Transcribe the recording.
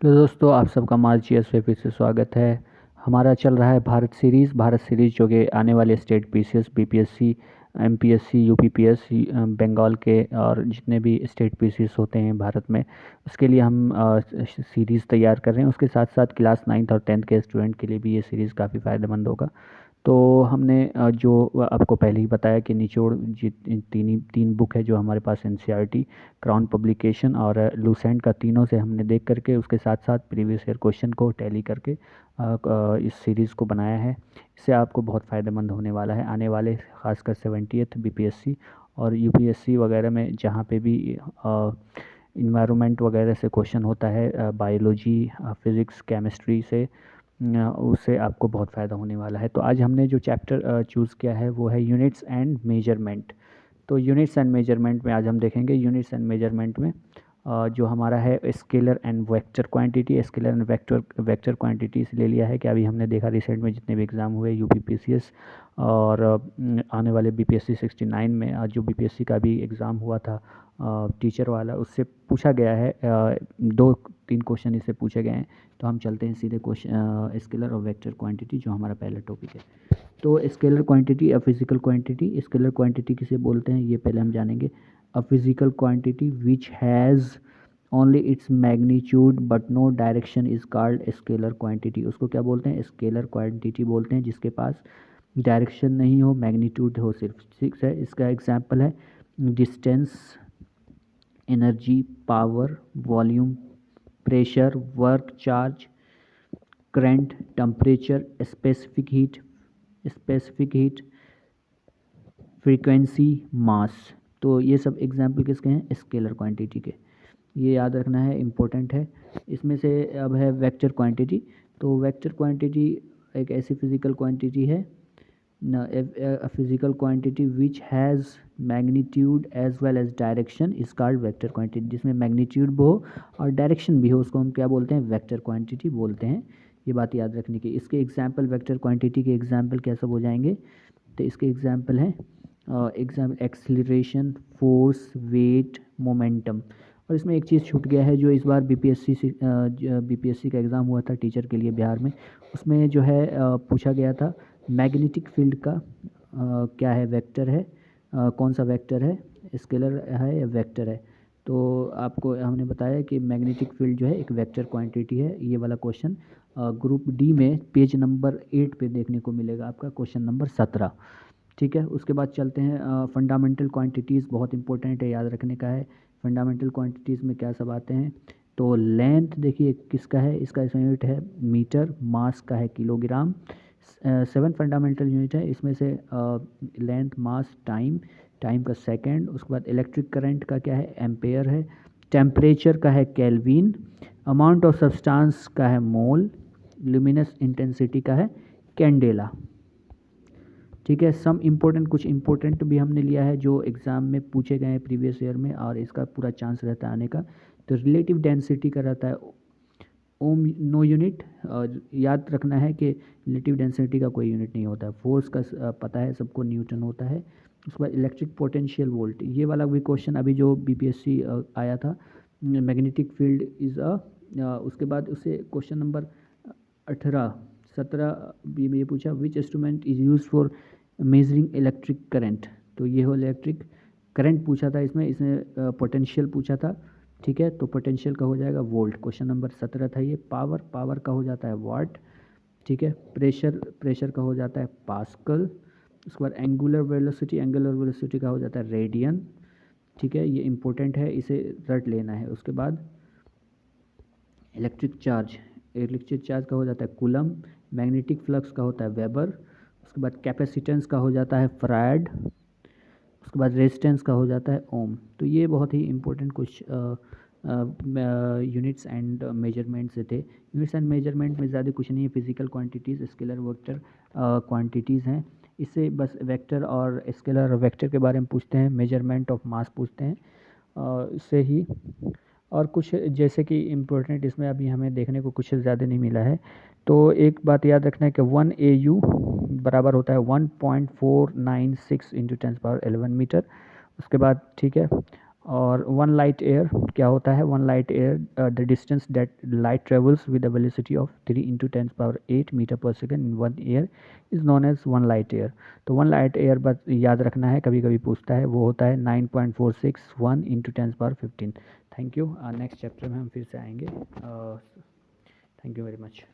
Hello दोस्तों, आप सबका मार्चियस पे फिर से स्वागत है। हमारा चल रहा है भारत सीरीज़ जो कि आने वाले state PCS, BPSC, MPSC, UPPSC, Bengal के और जितने भी स्टेट पीसीएस होते हैं भारत में, उसके लिए हम सीरीज़ तैयार कर रहे हैं। उसके साथ साथ क्लास 9th और 10th के स्टूडेंट के लिए भी ये सीरीज़ काफ़ी फ़ायदेमंद होगा। तो हमने जो आपको पहले ही बताया कि निचोड़ तीन बुक है जो हमारे पास, एनसीईआरटी, क्राउन पब्लिकेशन और लूसेंट का, तीनों से हमने देख करके उसके साथ साथ प्रीवियस ईयर क्वेश्चन को टैली करके इस सीरीज़ को बनाया है। इससे आपको बहुत फ़ायदेमंद होने वाला है आने वाले, खासकर 70th बीपीएससी और यूपीएससी वगैरह में, जहाँ पे भी इन्वायरमेंट वगैरह से क्वेश्चन होता है, बायोलॉजी, फिज़िक्स, केमिस्ट्री से, उससे आपको बहुत फ़ायदा होने वाला है। तो आज हमने जो चैप्टर चूज़ किया है वो है यूनिट्स एंड मेजरमेंट। तो यूनिट्स एंड मेजरमेंट में आज हम देखेंगे, यूनिट्स एंड मेजरमेंट में जो हमारा है scalar and vector quantity. Scalar and vector quantity इसलिए लिया है कि अभी हमने देखा रिसेंट में जितने भी एग्ज़ाम हुए यूपीपीसीएस और आने वाले बीपीएससी 69 में, आज जो बीपीएससी का भी एग्ज़ाम हुआ था टीचर वाला, उससे पूछा गया है, 2-3 क्वेश्चन इससे पूछे गए हैं। तो हम चलते हैं सीधे क्वेश्चन स्केलर और वेक्टर क्वांटिटी, जो हमारा पहला टॉपिक है। तो scalar quantity, a physical quantity. Scalar quantity किसे बोलते हैं ये पहले हम जानेंगे। A physical quantity which has only its magnitude but no direction is called scalar quantity. उसको क्या बोलते हैं? स्केलर क्वांटिटी बोलते हैं, जिसके पास डायरेक्शन नहीं हो, मैग्नीट्यूड हो सिर्फ। ठीक है, इसका एग्जांपल है distance, energy, power, volume, pressure, work, charge, current, temperature, specific heat, frequency, mass. तो ये सब एग्जाम्पल किसके हैं? स्केलर क्वांटिटी के। ये याद रखना है, इम्पोर्टेंट है। इसमें से अब है वेक्टर क्वांटिटी। तो वेक्टर क्वांटिटी एक ऐसी फिजिकल क्वांटिटी है, physical quantity which has magnitude as well as direction is called vector quantity. जिसमें मैग्नीट्यूड भी हो और डायरेक्शन भी हो, उसको हम क्या बोलते हैं? वेक्टर क्वांटिटी बोलते हैं। ये बात याद रखने की। इसके एग्जाम्पल, वेक्टर क्वांटिटी के एग्जाम्पल क्या सब हो जाएंगे? तो इसके एग्जाम्पल हैं एक्सीलरेशन, फोर्स, वेट, मोमेंटम। और इसमें एक चीज़ छूट गया है, जो इस बार बीपीएससी का एग्ज़ाम हुआ था टीचर के लिए बिहार में, उसमें जो है पूछा गया था मैग्नेटिक फील्ड का क्या है, वेक्टर है, कौन सा वेक्टर है, स्केलर है या वेक्टर है। तो आपको हमने बताया कि मैग्नेटिक फील्ड जो है एक वेक्टर क्वांटिटी है। ये वाला क्वेश्चन ग्रुप डी में पेज नंबर 8 पे देखने को मिलेगा, आपका क्वेश्चन नंबर 17। ठीक है, उसके बाद चलते हैं फंडामेंटल क्वांटिटीज़। बहुत इंपॉर्टेंट है, याद रखने का है। फंडामेंटल क्वांटिटीज़ में क्या सब आते हैं? तो लेंथ देखिए किसका है, इसका यूनिट है मीटर, मास का है किलोग्राम। 7 फंडामेंटल यूनिट है, इसमें से लेंथ, मास, टाइम, टाइम का सेकंड। उसके बाद इलेक्ट्रिक करंट का क्या है? एम्पेयर है। टेम्परेचर का है केल्विन। अमाउंट ऑफ सब्सटेंस का है मोल। ल्यूमिनस इंटेंसिटी का है कैंडेला। ठीक है, सम इम्पोर्टेंट, कुछ इम्पोर्टेंट भी हमने लिया है जो एग्ज़ाम में पूछे गए हैं प्रीवियस ईयर में, और इसका पूरा चांस रहता है आने का। तो रिलेटिव डेंसिटी का रहता है ओम, नो यूनिट। और याद रखना है कि रिलेटिव डेंसिटी का कोई यूनिट नहीं होता है। फोर्स का पता है सबको, न्यूटन होता है। उसके बाद इलेक्ट्रिक पोटेंशियल वोल्ट, ये वाला भी क्वेश्चन अभी जो बीपीएससी आया था, मैग्नेटिक फील्ड इज़ उसके बाद उससे क्वेश्चन नंबर 17 भी ये पूछा, which instrument is use for measuring electric current. तो ये हो इलेक्ट्रिक करंट पूछा था, इसमें पोटेंशियल पूछा था। ठीक है, तो पोटेंशियल का हो जाएगा वोल्ट, क्वेश्चन नंबर 17 था ये। पावर, पावर का हो जाता है वाट। ठीक है, प्रेशर, प्रेशर का हो जाता है पास्कल। उसके बाद एंगुलर वेलोसिटी, एंगुलर वेलोसिटी का हो जाता है रेडियन। ठीक है, ये इंपॉर्टेंट है, इसे रट लेना है। उसके बाद इलेक्ट्रिक चार्ज, इलेक्ट्रिक चार्ज का हो जाता है कूलम। मैग्नेटिक फ्लक्स का होता है वेबर। उसके बाद कैपेसिटेंस का हो जाता है फराड। उसके बाद रेजिस्टेंस का हो जाता है ओम। तो ये बहुत ही इंपॉर्टेंट कुछ यूनिट्स एंड मेजरमेंट से थे। यूनिट्स एंड मेजरमेंट में ज़्यादा कुछ नहीं है, physical quantities, scalar, vector quantities हैं। इससे बस वेक्टर और स्केलर और वेक्टर के बारे में पूछते हैं, मेजरमेंट ऑफ मास पूछते हैं, इससे ही। और कुछ जैसे कि इम्पोर्टेंट इसमें अभी हमें देखने को कुछ ज़्यादा नहीं मिला है। तो एक बात याद रखना है कि 1 AU बराबर होता है 1.496 × 10⁻11 मीटर। उसके बाद ठीक है, और वन लाइट एयर क्या होता है? One light year, the distance that light travels with the velocity of 3 × 10⁸ metre per second in one year is known as one light year. तो वन लाइट एयर बस याद रखना है, कभी कभी पूछता है, वो होता है 9.461 × 10⁻15। Thank you. नेक्स्ट चैप्टर में हम फिर से आएंगे। Thank you very much.